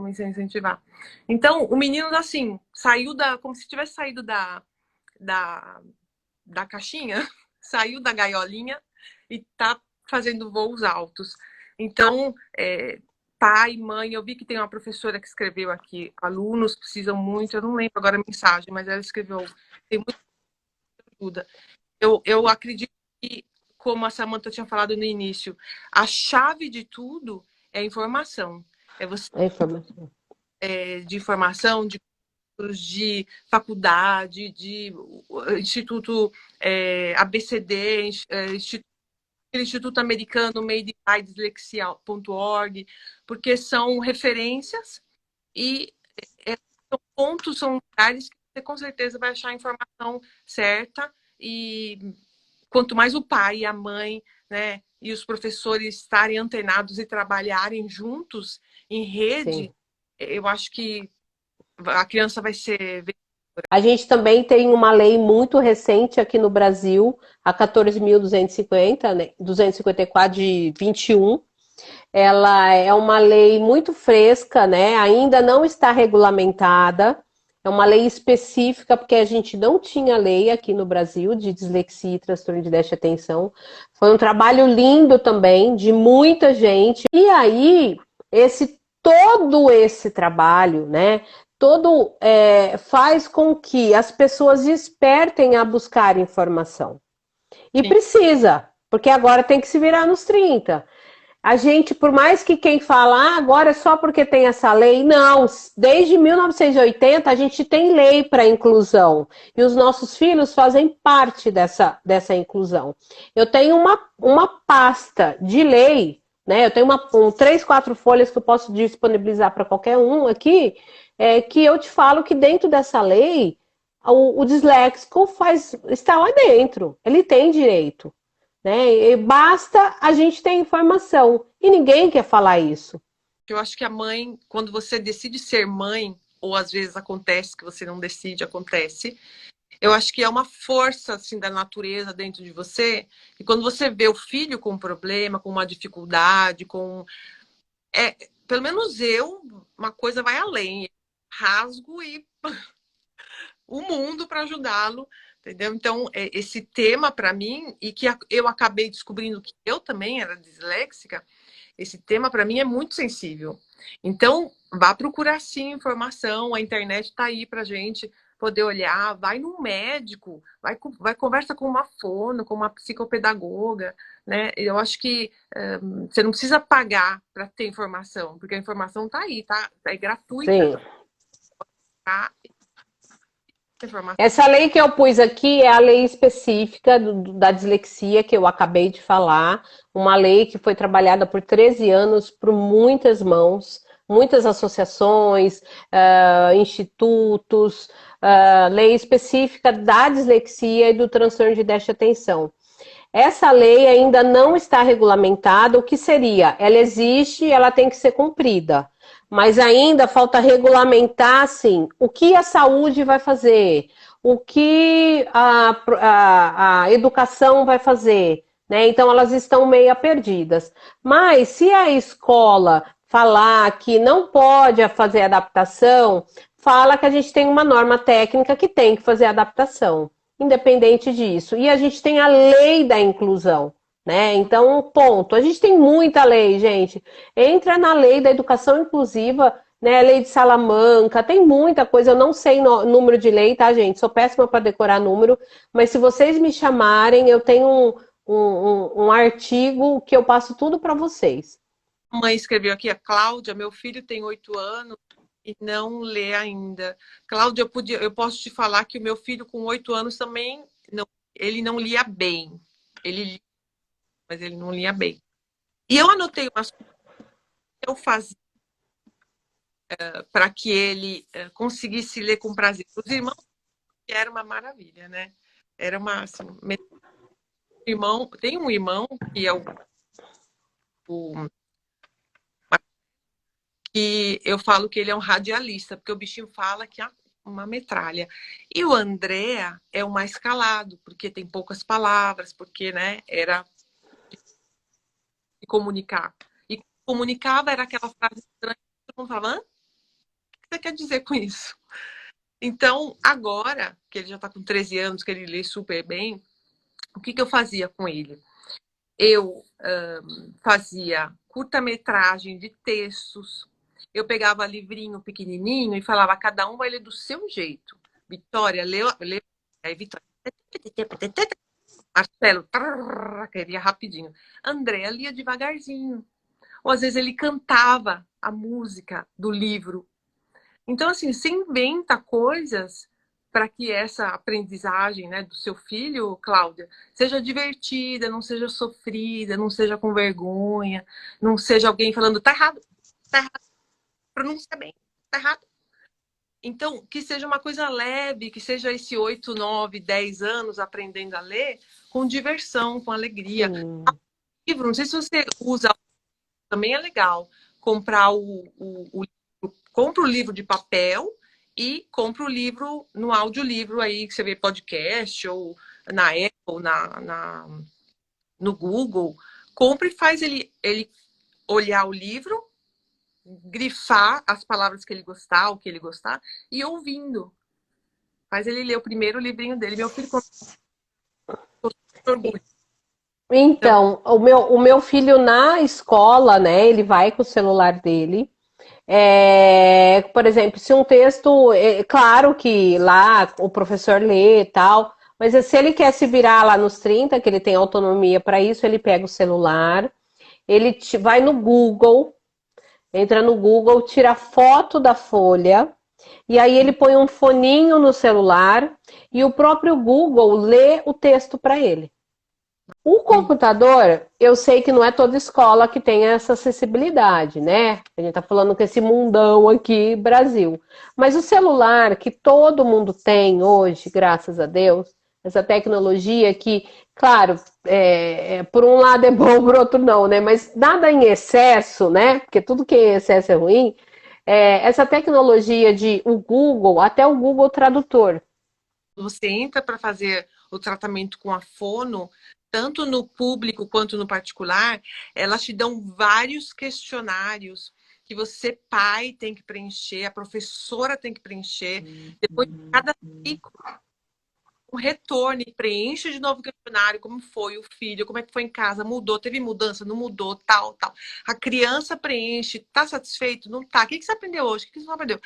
S1: Então, o menino, assim, saiu como se tivesse saído da, da caixinha, saiu da gaiolinha e tá fazendo voos altos. Então, pai, mãe, eu vi que tem uma professora que escreveu aqui, alunos precisam muito, eu não lembro agora a mensagem, mas ela escreveu, tem muita ajuda. Eu acredito que, como a Samantha tinha falado no início, a chave de tudo é a informação. É você de informação, de faculdade, de Instituto ABCD, Instituto Americano Made by Dyslexia.org, porque são referências e são pontos, são lugares que você com certeza vai achar a informação certa. E quanto mais o pai e a mãe, né, e os professores estarem antenados e trabalharem juntos em rede,
S2: Sim.
S1: eu acho que a criança vai ser.
S2: A gente também tem uma lei muito recente aqui no Brasil, a 14.250, né, 254 de 21. Ela é uma lei muito fresca, né? Ainda não está regulamentada. É uma lei específica, porque a gente não tinha lei aqui no Brasil de dislexia e transtorno de déficit de atenção. Foi um trabalho lindo também, de muita gente. E aí, todo esse trabalho, né? Faz com que as pessoas despertem a buscar informação. E
S1: Sim.
S2: precisa, porque agora tem que se virar nos 30. A gente, por mais que quem fala, agora é só porque tem essa lei, não. Desde 1980 a gente tem lei para inclusão. E os nossos filhos fazem parte dessa inclusão. Eu tenho uma pasta de lei, né? Eu tenho 3, 4 folhas que eu posso disponibilizar para qualquer um aqui, que eu te falo que dentro dessa lei, o disléxico está lá dentro. Ele tem direito. Né? E basta a gente ter informação. E ninguém quer falar isso.
S1: Eu acho que a mãe, quando você decide ser mãe, ou às vezes acontece que você não decide, acontece, eu acho que é uma força assim da natureza dentro de você, e quando você vê o filho com um problema, com uma dificuldade, pelo menos uma coisa vai além, rasgo e o mundo para ajudá-lo. Entendeu? Então, esse tema para mim, e que eu acabei descobrindo que eu também era disléxica, esse tema para mim é muito sensível. Então, vá procurar sim informação, a internet está aí para gente poder olhar, vai num médico, vai conversa com uma fono, com uma psicopedagoga, né? Eu acho que você não precisa pagar para ter informação, porque a informação está aí, tá? É gratuita.
S2: Sim.
S1: Tá?
S2: Essa lei que eu pus aqui é a lei específica da dislexia que eu acabei de falar, uma lei que foi trabalhada por 13 anos por muitas mãos, muitas associações, institutos, lei específica da dislexia e do transtorno de déficit de atenção. Essa lei ainda não está regulamentada, o que seria? Ela existe e ela tem que ser cumprida. Mas ainda falta regulamentar, assim, o que a saúde vai fazer, o que a educação vai fazer, né? Então elas estão meio perdidas. Mas se a escola falar que não pode fazer adaptação, fala que a gente tem uma norma técnica que tem que fazer adaptação, independente disso. E a gente tem a lei da inclusão, né? Então, ponto. A gente tem muita lei, gente. Entra na lei da educação inclusiva, né? Lei de Salamanca, tem muita coisa. Eu não sei número de lei, tá, gente? Sou péssima para decorar número, mas se vocês me chamarem, eu tenho um artigo que eu passo tudo para vocês.
S1: A mãe escreveu aqui, a Cláudia, meu filho tem 8 anos e não lê ainda. Cláudia, eu posso te falar que o meu filho com 8 anos também, ele não lia bem. Ele lia, mas ele não lia bem. E eu anotei umas coisas que eu fazia para que ele conseguisse ler com prazer. Os irmãos, era uma maravilha, né? Era uma, assim, irmão, tem um irmão que é o que eu falo que ele é um radialista, porque o bichinho fala que é uma metralha. E o André é o mais calado, porque tem poucas palavras, porque, né, era de comunicar. E comunicava era aquela frase estranha, todo mundo falava, hã? O que você quer dizer com isso? Então, agora, que ele já está com 13 anos, que ele lê super bem, o que eu fazia com ele? Eu fazia curta-metragem de textos. Eu pegava livrinho pequenininho e falava, cada um vai ler do seu jeito. Vitória, leu. Aí Vitória, Marcelo, queria rapidinho. André lia devagarzinho. Ou às vezes ele cantava a música do livro. Então, assim, você inventa coisas para que essa aprendizagem, né, do seu filho, Cláudia, seja divertida, não seja sofrida, não seja com vergonha, não seja alguém falando, tá errado, pronuncia bem, tá errado. Então, que seja uma coisa leve, que seja esse 8, 9, 10 anos aprendendo a ler com diversão, com alegria. Livro, não sei se você usa, também é legal comprar compra o livro de papel e compra o livro no audiolivro aí, que você vê podcast ou na Apple, no Google. Compra e faz ele olhar o livro, grifar as palavras que ele gostar, o que ele gostar, e ouvindo. Faz ele ler o primeiro livrinho dele. Meu filho com orgulho.
S2: Então, o meu filho na escola, né, ele vai com o celular dele. Por exemplo, se um texto, claro que lá o professor lê e tal, mas se ele quer se virar lá nos 30, que ele tem autonomia para isso, ele pega o celular, ele vai no Google, entra no Google, tira foto da folha, e aí ele põe um foninho no celular e o próprio Google lê o texto para ele. O computador, eu sei que não é toda escola que tem essa acessibilidade, né? A gente tá falando com esse mundão aqui, Brasil. Mas o celular que todo mundo tem hoje, graças a Deus, essa tecnologia que, claro, por um lado é bom, por outro não, né? Mas nada em excesso, né? Porque tudo que é em excesso é ruim. Essa tecnologia de o Google, até o Google Tradutor.
S1: Você entra para fazer o tratamento com a fono, tanto no público quanto no particular, elas te dão vários questionários que você, pai, tem que preencher, a professora tem que preencher. Depois de cada ciclo, um retorno, preenche de novo o questionário, como foi o filho, como é que foi em casa, mudou, teve mudança, não mudou, tal, tal. A criança preenche, tá satisfeito? Não tá. O que você aprendeu hoje? O que você não aprendeu?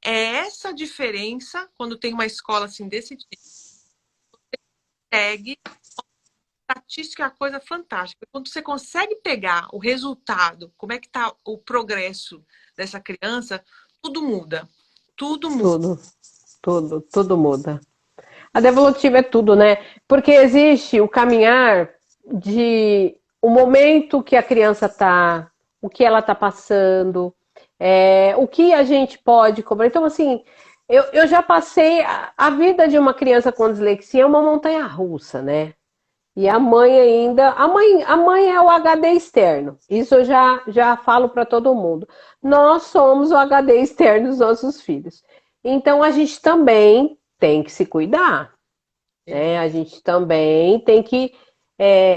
S1: É essa diferença, quando tem uma escola assim desse tipo, você consegue. Estatística é uma coisa fantástica. Quando você consegue pegar o resultado, como é que está o progresso dessa criança, tudo muda. Tudo muda.
S2: Tudo muda. A devolutiva é tudo, né? Porque existe o caminhar de o momento que a criança está, o que ela está passando, o que a gente pode cobrar. Então, assim, eu já passei. A vida de uma criança com dislexia é uma montanha russa, né? E a mãe ainda. A mãe é o HD externo. Isso eu já falo para todo mundo. Nós somos o HD externo dos nossos filhos. Então a gente também tem que se cuidar, né? A gente também tem que,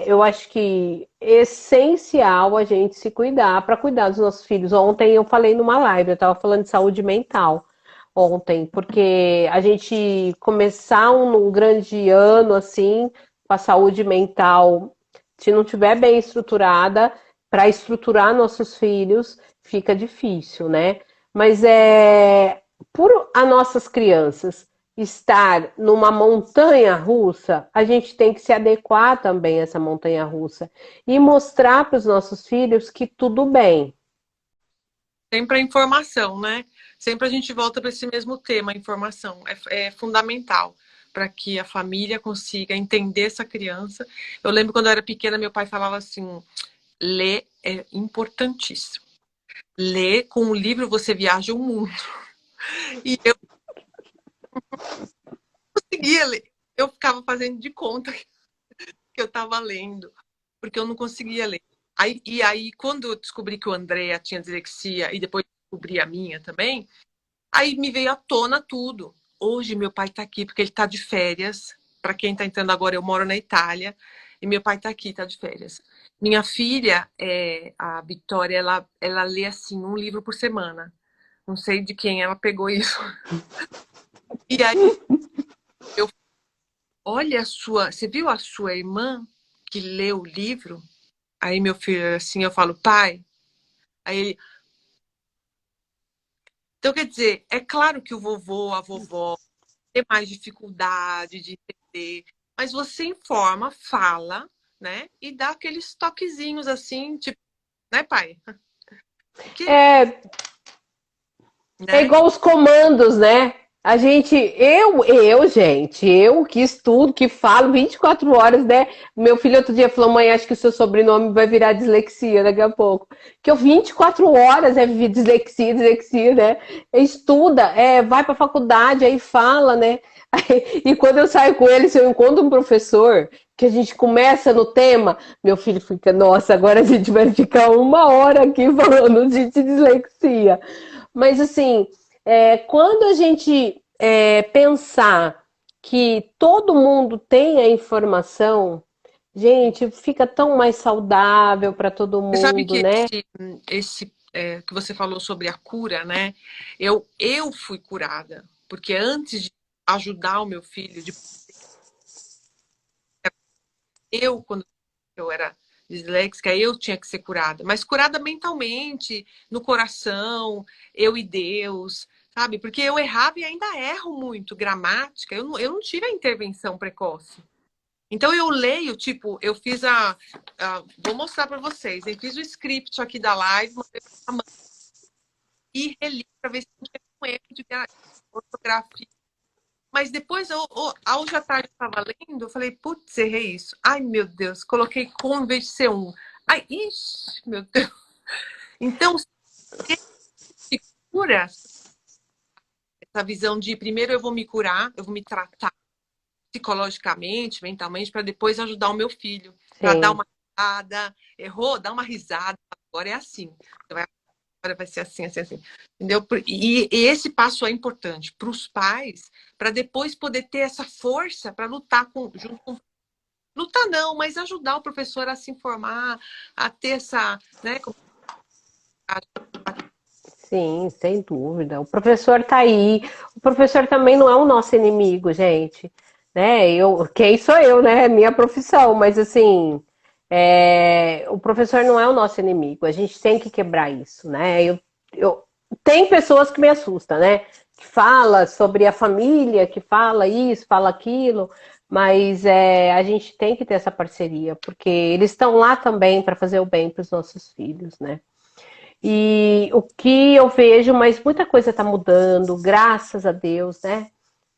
S2: eu acho que é essencial a gente se cuidar para cuidar dos nossos filhos. Ontem eu falei numa live, eu estava falando de saúde mental ontem, porque a gente começar um grande ano assim, com a saúde mental, se não tiver bem estruturada, para estruturar nossos filhos, fica difícil, né? Mas por as nossas crianças estar numa montanha russa, a gente tem que se adequar também a essa montanha russa e mostrar para os nossos filhos que tudo bem.
S1: Sempre a informação, né? Sempre a gente volta para esse mesmo tema, a informação. É fundamental para que a família consiga entender essa criança. Eu lembro quando eu era pequena, meu pai falava assim: ler é importantíssimo. Ler, com um livro você viaja o mundo. E eu conseguia ler. Eu ficava fazendo de conta que eu estava lendo, porque eu não conseguia ler. E aí, quando eu descobri que o André tinha dislexia e depois descobri a minha também, aí me veio à tona tudo. Hoje meu pai está aqui porque ele está de férias. Para quem está entrando agora, eu moro na Itália e meu pai está aqui, está de férias. Minha filha, a Vitória, ela lê assim um livro por semana. Não sei de quem ela pegou isso. E aí eu, olha a sua, você viu a sua irmã que leu o livro? Aí meu filho assim, eu falo, pai. Aí ele, então quer dizer, é claro que o vovô, a vovó ter mais dificuldade de entender, mas você informa, fala, né? E dá aqueles toquezinhos assim, tipo, né, pai? Porque,
S2: É, é
S1: né?
S2: igual os comandos, né? A gente, gente, eu que estudo, que falo 24 horas, né? Meu filho outro dia falou, mãe, acho que o seu sobrenome vai virar dislexia daqui a pouco. Que eu 24 horas é dislexia, né? Estuda, vai pra faculdade, aí fala, né? E quando eu saio com ele, se eu encontro um professor, que a gente começa no tema, meu filho fica, nossa, agora a gente vai ficar 1 hora aqui falando de dislexia. Mas assim, quando a gente pensar que todo mundo tem a informação, gente, fica tão mais saudável para todo
S1: Você sabe
S2: mundo,
S1: que
S2: né?
S1: esse que você falou sobre a cura, né? Eu fui curada, porque antes de ajudar o meu filho, quando eu era disléxica, eu tinha que ser curada, mas curada mentalmente, no coração, eu e Deus, sabe? Porque eu errava e ainda erro muito gramática, eu não tive a intervenção precoce. Então eu leio, tipo, eu fiz vou mostrar para vocês, eu fiz o script aqui da live, mandei pra mãe e reli para ver se não tinha um erro de ortografia. Mas depois, hoje à tarde eu estava lendo, eu falei, putz, errei isso. Ai, meu Deus, coloquei com em vez de ser um. Ai, ixi, meu Deus. Então, se cura essa visão de primeiro eu vou me curar, eu vou me tratar psicologicamente, mentalmente, para depois ajudar o meu filho, para dar
S2: Sim.
S1: uma risada. Errou, dá uma risada. Agora é assim. Agora vai ser assim, assim, assim. Entendeu? E esse passo é importante para os pais, para depois poder ter essa força para lutar junto com. Lutar não, mas ajudar o professor a se informar, a ter essa, né?
S2: Sim, sem dúvida. O professor está aí. O professor também não é o nosso inimigo, gente. Né? Quem sou eu, né? É minha profissão, mas assim, o professor não é o nosso inimigo. A gente tem que quebrar isso, né? Tem pessoas que me assustam, né? Que fala sobre a família, que fala isso, fala aquilo, mas a gente tem que ter essa parceria, porque eles estão lá também para fazer o bem para os nossos filhos, né? E o que eu vejo, mas muita coisa está mudando, graças a Deus, né?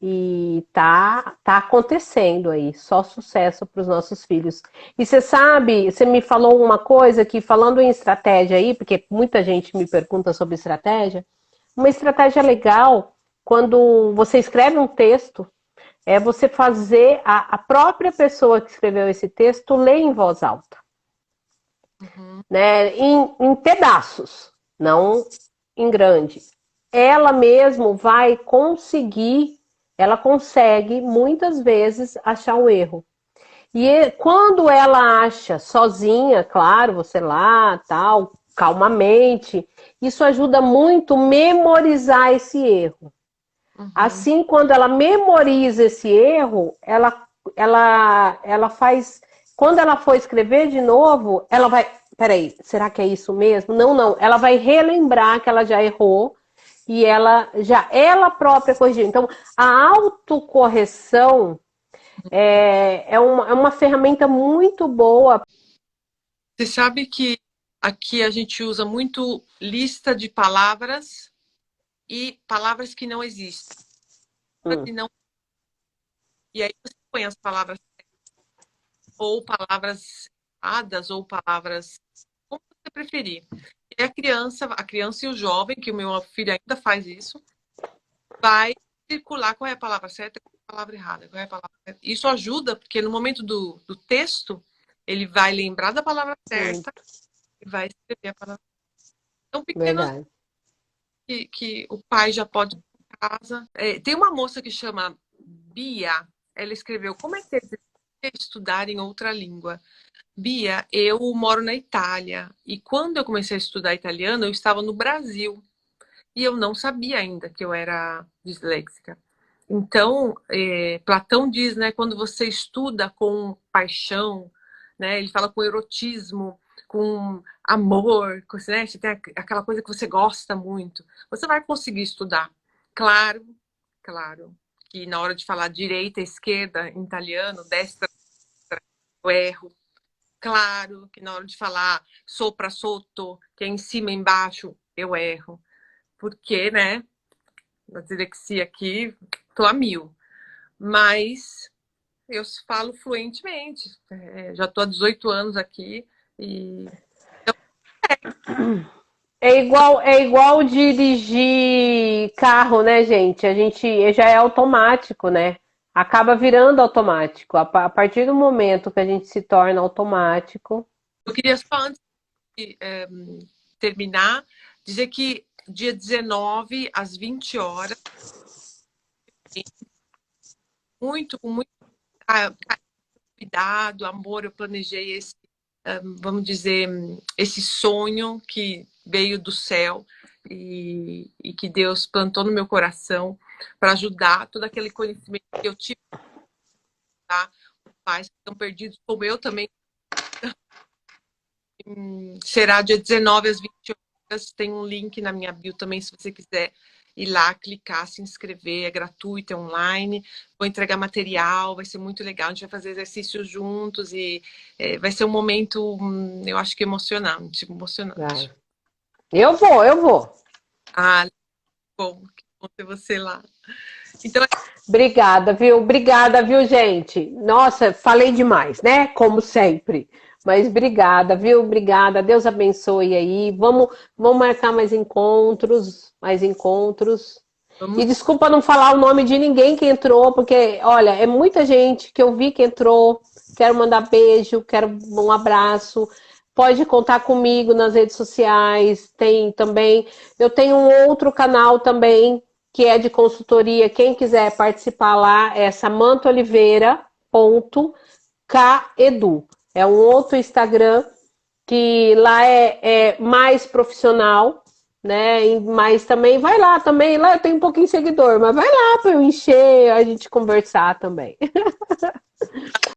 S2: E tá acontecendo aí, só sucesso para os nossos filhos. E você sabe, você me falou uma coisa que falando em estratégia aí, porque muita gente me pergunta sobre estratégia, uma estratégia legal quando você escreve um texto é você fazer a própria pessoa que escreveu esse texto ler em voz alta,
S1: Uhum.
S2: né? Em pedaços, não em grande. Ela mesmo vai conseguir ela consegue muitas vezes achar um erro. E quando ela acha sozinha, claro, você lá, tal, calmamente, isso ajuda muito memorizar esse erro.
S1: Uhum.
S2: Assim, quando ela memoriza esse erro, ela faz. Quando ela for escrever de novo, ela vai. Peraí, será que é isso mesmo? Não, não. Ela vai relembrar que ela já errou e ela própria corrigiu. Então, a autocorreção é uma ferramenta muito boa.
S1: Você sabe que aqui a gente usa muito lista de palavras e palavras que não existem.
S2: Hum,
S1: E, não... e aí você põe as palavras ou palavras erradas ou palavras como você preferir. E a criança e o jovem, que o meu filho ainda faz isso, vai circular qual é a palavra certa e qual é a palavra errada. Qual é a palavra certa. Isso ajuda, porque no momento do texto, ele vai lembrar da palavra certa
S2: muito,
S1: e vai escrever a palavra certa. Então, pequenos
S2: verdade.
S1: que o pai já pode ir em casa. Tem uma moça que chama Bia, ela escreveu como é que é estudar em outra língua. Bia, eu moro na Itália e quando eu comecei a estudar italiano, eu estava no Brasil e eu não sabia ainda que eu era disléxica. Então, Platão diz, né, quando você estuda com paixão, né, ele fala com erotismo, com amor, né, você tem aquela coisa que você gosta muito, você vai conseguir estudar. Claro, claro, que na hora de falar direita, esquerda, em italiano, destra, eu erro. Claro que na hora de falar sopra, sotto, que é em cima, embaixo, eu erro. Porque, né, na dislexia aqui, tô a mil. Mas eu falo fluentemente. Já tô há 18 anos aqui e
S2: É igual dirigir carro, né, gente? A gente já é automático, né? Acaba virando automático. A partir do momento que a gente se torna automático.
S1: eu queria só antes de terminar, dizer que dia 19 às 20 horas, com muito cuidado, amor, eu planejei esse, vamos dizer, esse sonho que veio do céu e que Deus plantou no meu coração para ajudar todo aquele conhecimento que eu tive, tá? Os pais que estão perdidos, como eu também. Será dia 19 às 20 horas. Tem um link na minha bio também, se você quiser ir lá, clicar, se inscrever. É gratuito, é online. Vou entregar material, vai ser muito legal. A gente vai fazer exercícios juntos e vai ser um momento, eu acho que emocionante, emocionante.
S2: Vai. Eu vou.
S1: Ah, que bom ter você lá. Então,
S2: Obrigada, viu, gente? Nossa, falei demais, né? Como sempre. Mas obrigada, viu? Obrigada. Deus abençoe aí. Vamos marcar mais encontros, mais encontros. E
S1: vamos.
S2: desculpa não falar o nome de ninguém que entrou, porque, olha, é muita gente que eu vi que entrou. Quero mandar beijo, quero um abraço. Pode contar comigo nas redes sociais. Tem também. Eu tenho um outro canal também que é de consultoria. Quem quiser participar lá é samantoliveira.caedu. É um outro Instagram que lá é mais profissional, né? Mas também vai lá também. Lá eu tenho um pouquinho de seguidor, mas vai lá para eu encher, a gente conversar também.